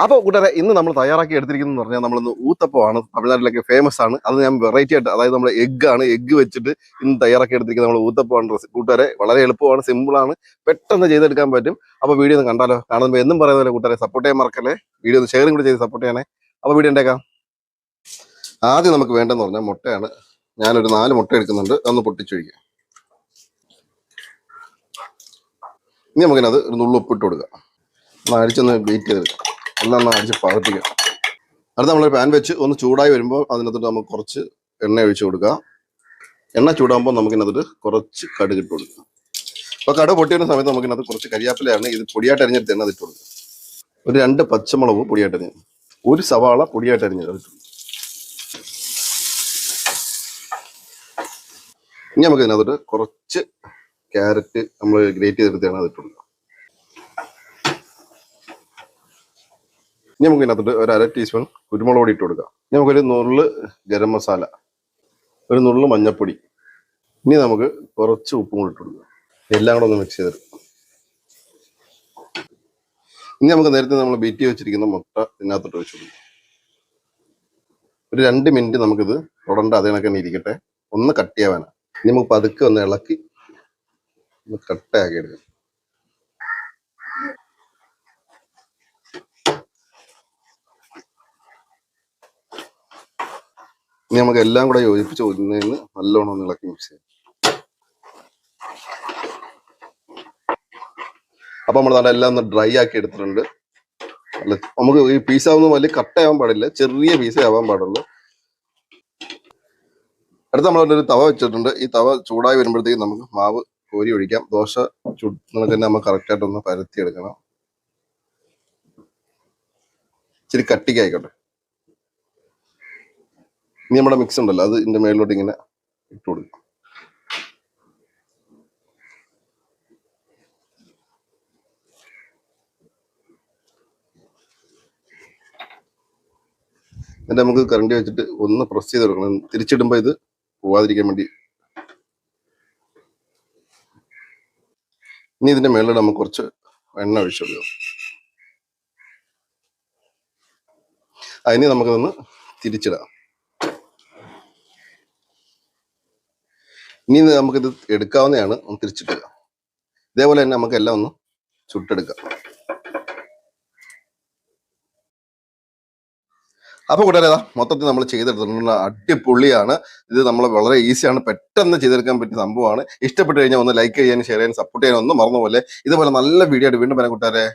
അപ്പോൾ കൂട്ടുകാരെ ഇന്ന് നമ്മൾ തയ്യാറാക്കി എടുത്തിരിക്കുന്നത് പറഞ്ഞാൽ നമ്മളിന്ന് ഊത്തപ്പമാണ്. തമിഴ്നാട്ടിലൊക്കെ ഫേമസ് ആണ്. അത് ഞാൻ വെറൈറ്റി ആയിട്ട്, അതായത് നമ്മൾ എഗ്ഗ് വെച്ചിട്ട് ഇന്ന് തയ്യാറാക്കി എടുത്തിരിക്കുന്നത് നമ്മൾ ഊത്തപ്പമാണ്. കൂട്ടുകാരെ വളരെ എളുപ്പമാണ്, സിമ്പിളാണ്, പെട്ടെന്ന് ചെയ്തെടുക്കാൻ പറ്റും. അപ്പോൾ വീഡിയോ ഒന്ന് കണ്ടാലോ? കാണുമ്പോൾ എന്നും പറയുന്നത് കൂട്ടുകാരെ സപ്പോർട്ട് ചെയ്യാൻ മറക്കല്ലേ. വീഡിയോ ഒന്ന് ഷെയറും കൂടി ചെയ്ത് സപ്പോർട്ട് ചെയ്യണേ. അപ്പോൾ വീഡിയോ ഉണ്ടാക്കാം. ആദ്യം നമുക്ക് വേണ്ടതെന്ന് പറഞ്ഞാൽ മുട്ടയാണ്. ഞാനൊരു 4 മുട്ട എടുക്കുന്നുണ്ട്. അതൊന്ന് പൊട്ടിച്ചൊഴിക്കാം. ഇനി നമുക്കിനത് ഒരു നുള്ളു ഉപ്പിട്ട് കൊടുക്കാം. ഒന്ന് അടിച്ചൊന്ന് ബീറ്റ് ചെയ്തെടുക്കാം. എല്ലാം ഒന്ന് അടിച്ച് പകർത്തിക്കാം. അടുത്ത നമ്മളൊരു പാൻ വെച്ച് ഒന്ന് ചൂടായി വരുമ്പോൾ അതിനകത്തോട്ട് നമുക്ക് കുറച്ച് എണ്ണ ഒഴിച്ച് കൊടുക്കുക. എണ്ണ ചൂടാകുമ്പോൾ നമുക്കിനകത്ത് കുറച്ച് കടുക് ഇട്ട് കൊടുക്കുക. അപ്പോൾ കടുക് പൊട്ടി വരുന്ന സമയത്ത് നമുക്കിനകത്ത് കുറച്ച് കരിയാപ്പിലയാണ്, ഇത് പൊടിയായിട്ട് അരിഞ്ഞെടുത്ത് എണ്ണ ഇട്ട് കൊടുക്കുക. ഒരു 2 പച്ചമുളക് പൊടിയായിട്ട് അരിഞ്ഞത്, ഒരു സവാള പൊടിയായിട്ട് അരിഞ്ഞത് അതിട്ട്. ഇനി നമുക്ക് ഇതിനകത്തോട്ട് കുറച്ച് ക്യാരറ്റ് നമ്മൾ ഗ്രേറ്റ് ചെയ്തെടുത്താണ് അതിട്ട് കൊടുക്കുക. ഇനി നമുക്ക് ഇതിനകത്തോട്ട് ഒരു 1/2 ടീസ്പൂൺ കുരുമുളക് പൊടി ഇട്ട് കൊടുക്കാം. ഇനി നമുക്കൊരു നുള്ള് ഗരം മസാല, ഒരു നുള്ള് മഞ്ഞൾപ്പൊടി, ഇനി നമുക്ക് കുറച്ച് ഉപ്പും കൂടി ഇട്ട് കൊടുക്കുക. എല്ലാം കൂടെ ഒന്ന് മിക്സ് ചെയ്തെടുക്കാം. ഇനി നമുക്ക് നേരത്തെ നമ്മൾ ബീറ്റ് ചെയ്ത് വെച്ചിരിക്കുന്ന മുട്ട ഇതിനകത്തോട്ട് വെച്ച് കൊടുക്കാം. ഒരു 2 മിനിറ്റ് നമുക്കിത് തൊടണ്ട, അതേ കണക്ക് തന്നെ ഇരിക്കട്ടെ, ഒന്ന് കട്ടിയാവാനാണ്. ഇനി നമുക്ക് പതുക്കെ ഒന്ന് ഇളക്കി ഒന്ന് കട്ടയാക്കി എടുക്കാം. ഇനി നമുക്ക് എല്ലാം കൂടെ യോജിപ്പിച്ച് ഒന്നേന്ന് നല്ലോണം ഒന്ന് ഇളക്കി മിക്സ് ചെയ്യാം. അപ്പൊ നമ്മൾ നല്ല എല്ലാം ഒന്ന് ഡ്രൈ ആക്കി എടുത്തിട്ടുണ്ട്. അല്ല, നമുക്ക് ഈ പീസാവുന്ന വലിയ കട്ടയാവാൻ പാടില്ല, ചെറിയ പീസേ ആവാൻ പാടുള്ളൂ. അടുത്ത നമ്മളൊരു തവ വെച്ചിട്ടുണ്ട്. ഈ തവ ചൂടായി വരുമ്പോഴത്തേക്ക് നമുക്ക് മാവ് കോരി ഒഴിക്കാം. ദോശ ചുടുന്നതൊക്കെ തന്നെ നമുക്ക് കറക്റ്റായിട്ടൊന്ന് പരത്തി എടുക്കണം. ഇച്ചിരി കട്ടിക്കായിക്കോട്ടെ. ഇനി നമ്മുടെ മിക്സ് ഉണ്ടല്ലോ, അത് ഇതിന്റെ മേളിലോട്ട് ഇങ്ങനെ ഇട്ട് കൊടുക്കും. എന്നിട്ട് നമുക്ക് കറണ്ടി വെച്ചിട്ട് ഒന്ന് പ്രസ് ചെയ്ത് കൊടുക്കണം. തിരിച്ചിടുമ്പോൾ ഇത് പോവാതിരിക്കാൻ വേണ്ടി. ഇനി ഇതിന്റെ മേളിൽ നമുക്ക് കുറച്ച് എണ്ണ ഒഴിച്ചു കൊടുക്കാം. അതിന് നമുക്കതൊന്ന് തിരിച്ചിടാം. ഇനി നമുക്കിത് എടുക്കാവുന്നതാണ്. ഒന്ന് തിരിച്ചിട്ടുക. ഇതേപോലെ തന്നെ നമുക്ക് എല്ലാം ഒന്ന് ചുട്ടെടുക്കാം. അപ്പൊ കൂട്ടുകാരെ മൊത്തത്തിൽ നമ്മൾ ചെയ്തെടുത്തിട്ടുണ്ട്. അടിപൊളിയാണ്. ഇത് നമ്മൾ വളരെ ഈസിയാണ്, പെട്ടെന്ന് ചെയ്തെടുക്കാൻ പറ്റിയ സംഭവമാണ്. ഇഷ്ടപ്പെട്ട് കഴിഞ്ഞാൽ ഒന്ന് ലൈക്ക് ചെയ്യാനും ഷെയർ ചെയ്യാനും സപ്പോർട്ട് ചെയ്യാനും ഒന്നും മറന്നുപോലെ. ഇതുപോലെ നല്ല വീഡിയോ ആയിട്ട് വീണ്ടും വരാം കൂട്ടുകാരെ.